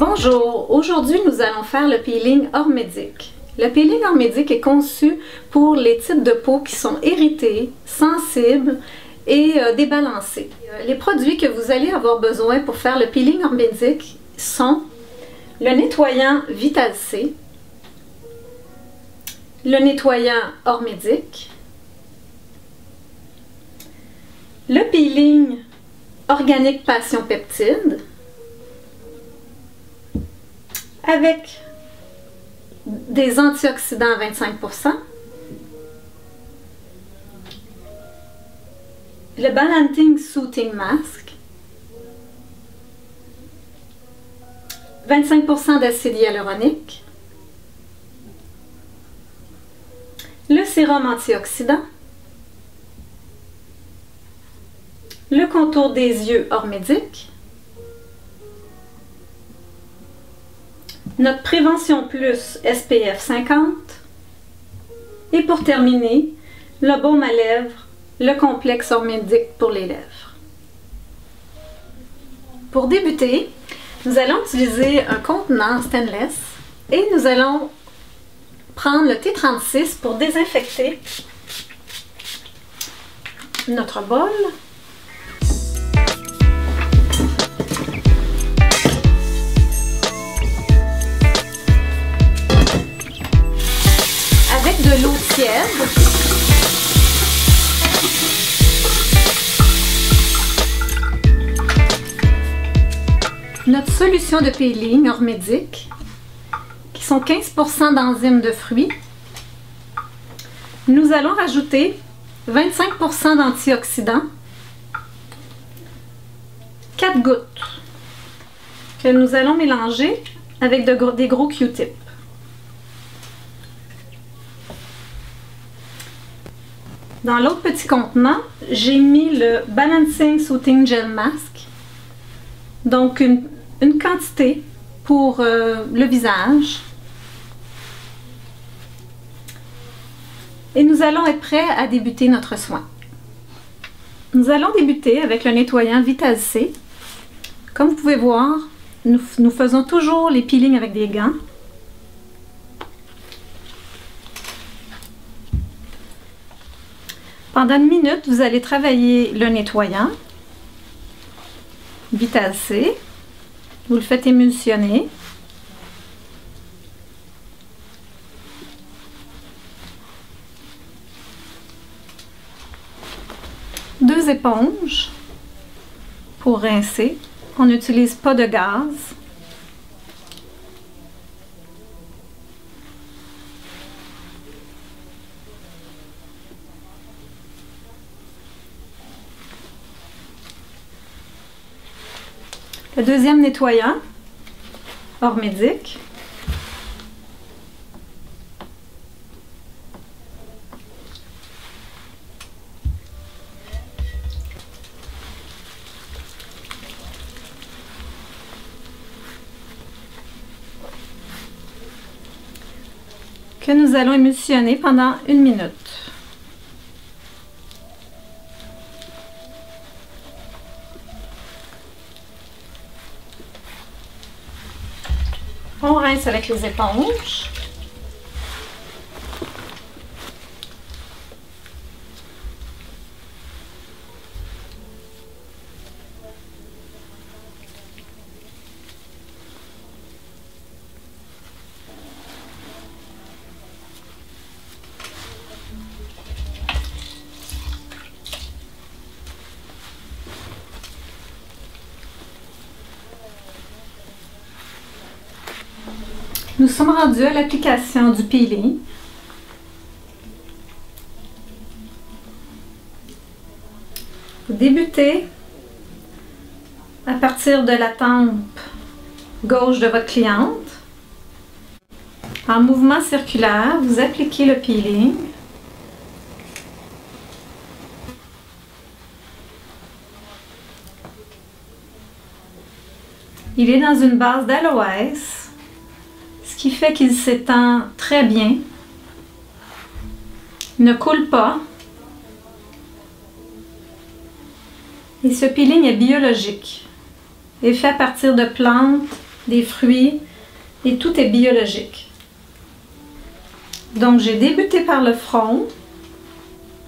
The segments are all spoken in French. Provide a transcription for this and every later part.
Bonjour, aujourd'hui nous allons faire le peeling Ormedic. Le peeling Ormedic est conçu pour les types de peau qui sont irrités, sensibles et débalancés. Les produits que vous allez avoir besoin pour faire le peeling Ormedic sont le nettoyant Vital C, le nettoyant Ormedic, le peeling Organic Passion Peptide, avec des antioxydants à 25%, le Balancing Soothing Mask, 25% d'acide hyaluronique, le sérum antioxydant, le contour des yeux Ormedic, notre Prévention Plus SPF 50 et pour terminer, le baume à lèvres, le complexe Ormedic pour les lèvres. Pour débuter, nous allons utiliser un contenant stainless et nous allons prendre le T36 pour désinfecter notre bol. Avec de l'eau tiède. Notre solution de peeling Ormedic, qui sont 15% d'enzymes de fruits. Nous allons rajouter 25% d'antioxydants, 4 gouttes, que nous allons mélanger avec des gros Q-tips. Dans l'autre petit contenant, j'ai mis le Balancing Soothing Gel Mask, donc une quantité pour le visage. Et nous allons être prêts à débuter notre soin. Nous allons débuter avec le nettoyant Vital C. Comme vous pouvez voir, nous faisons toujours les peelings avec des gants. Pendant une minute, vous allez travailler le nettoyant Vital C. Vous le faites émulsionner. Deux éponges pour rincer. On n'utilise pas de gaz. Le deuxième nettoyant, Ormedic. Que nous allons émulsionner pendant une minute. On rince avec les éponges. Nous sommes rendus à l'application du peeling. Vous débutez à partir de la tempe gauche de votre cliente. En mouvement circulaire, vous appliquez le peeling. Il est dans une base d'aloès, ce qui fait qu'il s'étend très bien, ne coule pas et ce peeling est biologique et fait à partir de plantes des fruits et tout est biologique. Donc j'ai débuté par le front,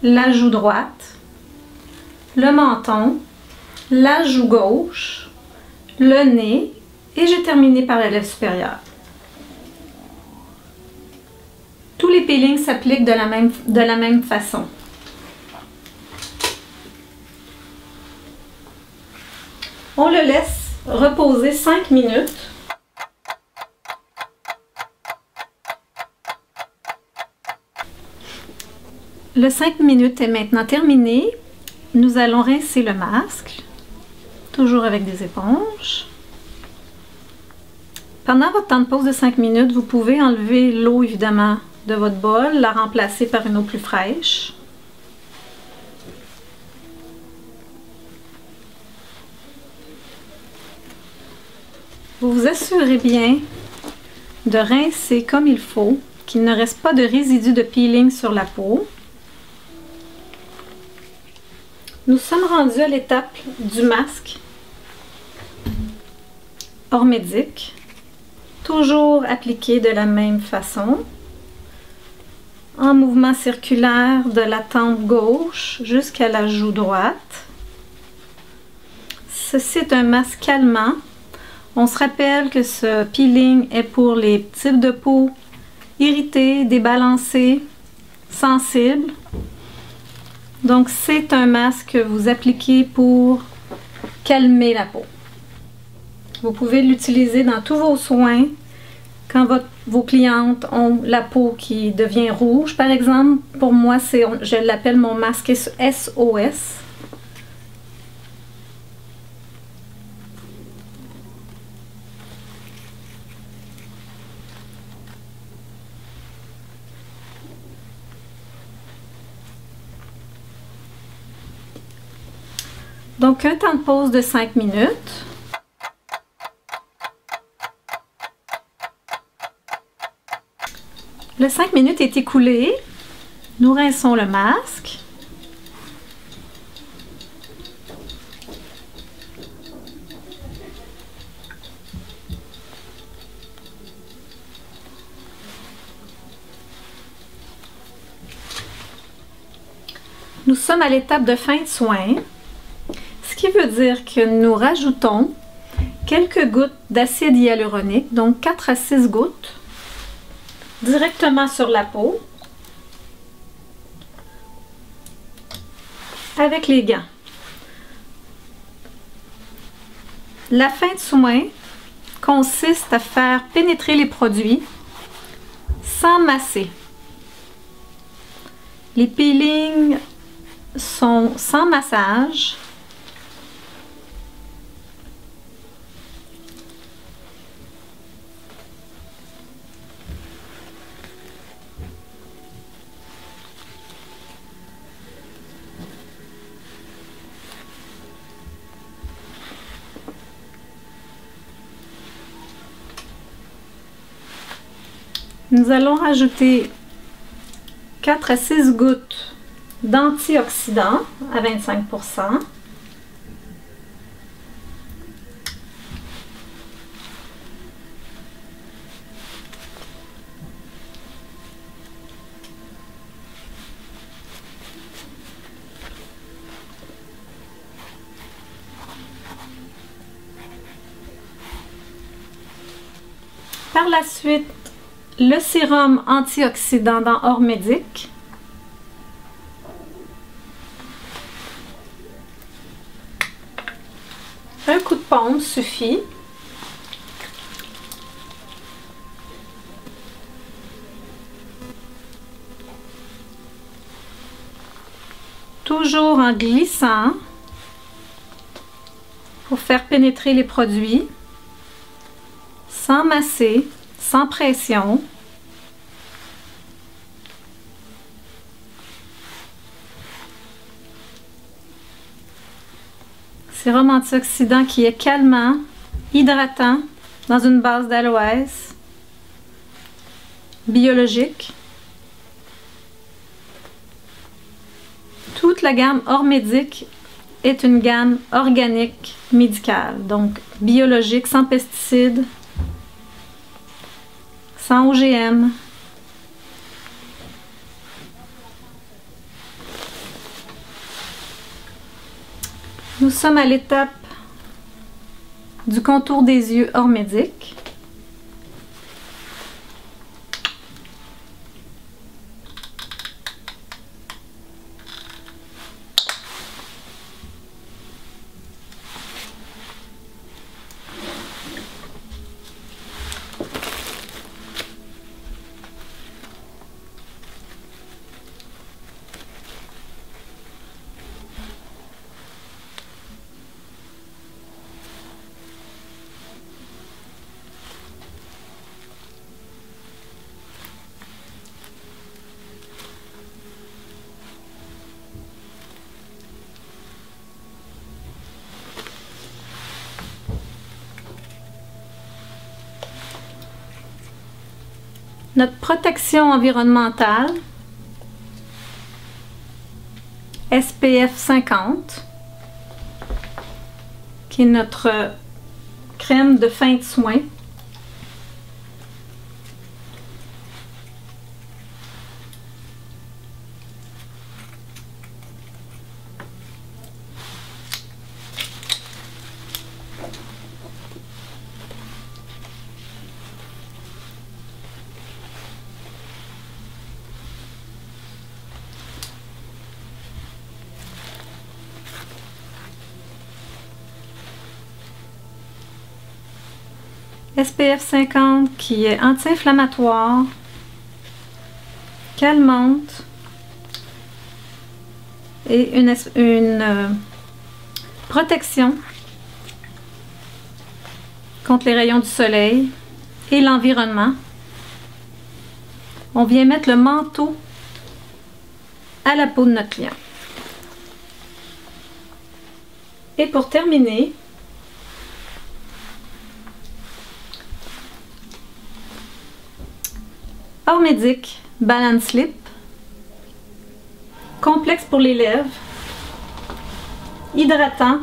la joue droite, le menton, la joue gauche, le nez et j'ai terminé par la lèvre supérieure. Tous les peelings s'appliquent de la même façon. On le laisse reposer 5 minutes. Le 5 minutes est maintenant terminé. Nous allons rincer le masque, toujours avec des éponges. Pendant votre temps de pause de 5 minutes, vous pouvez enlever l'eau évidemment de votre bol, la remplacer par une eau plus fraîche. Vous vous assurez bien de rincer comme il faut, qu'il ne reste pas de résidus de peeling sur la peau. Nous sommes rendus à l'étape du masque Ormédic, toujours appliqué de la même façon, en mouvement circulaire de la tempe gauche jusqu'à la joue droite. Ceci est un masque calmant. On se rappelle que ce peeling est pour les types de peau irrités, débalancés, sensibles. Donc c'est un masque que vous appliquez pour calmer la peau. Vous pouvez l'utiliser dans tous vos soins quand vos clientes ont la peau qui devient rouge. Par exemple, pour moi, je l'appelle mon masque SOS. Donc, un temps de pause de 5 minutes. Le 5 minutes est écoulé. Nous rinçons le masque. Nous sommes à l'étape de fin de soin. Ce qui veut dire que nous rajoutons quelques gouttes d'acide hyaluronique, donc 4 à 6 gouttes, directement sur la peau, avec les gants. La fin de soin consiste à faire pénétrer les produits sans masser. Les peelings sont sans massage. Nous allons rajouter 4 à 6 gouttes d'antioxydants à 25%. Par la suite, le sérum antioxydant dans Ormédic. Un coup de pompe suffit. Toujours en glissant pour faire pénétrer les produits, sans masser, sans pression. Sérum antioxydant qui est calmant, hydratant, dans une base d'aloès, biologique. Toute la gamme Ormédic est une gamme organique médicale, donc biologique, sans pesticides, sans OGM. Nous sommes à l'étape du contour des yeux Ormédic. Notre protection environnementale, SPF 50, qui est notre crème de fin de soin. SPF 50 qui est anti-inflammatoire, calmante et une protection contre les rayons du soleil et l'environnement. On vient mettre le manteau à la peau de notre client. Et pour terminer, Ormédic Balance Lip, complexe pour les lèvres, hydratant,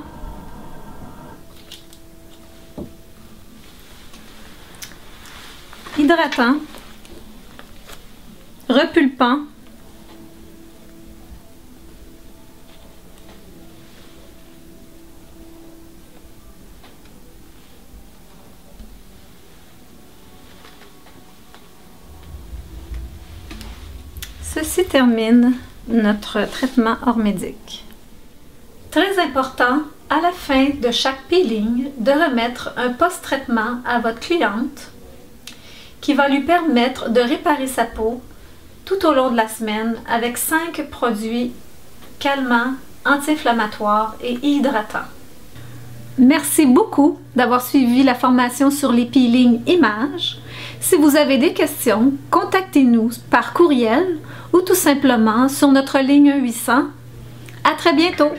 repulpant, ceci termine notre traitement Ormédic. Très important, à la fin de chaque peeling, de remettre un post-traitement à votre cliente qui va lui permettre de réparer sa peau tout au long de la semaine avec 5 produits calmants, anti-inflammatoires et hydratants. Merci beaucoup d'avoir suivi la formation sur les peelings images. Si vous avez des questions, contactez-nous par courriel ou tout simplement sur notre ligne 800. À très bientôt!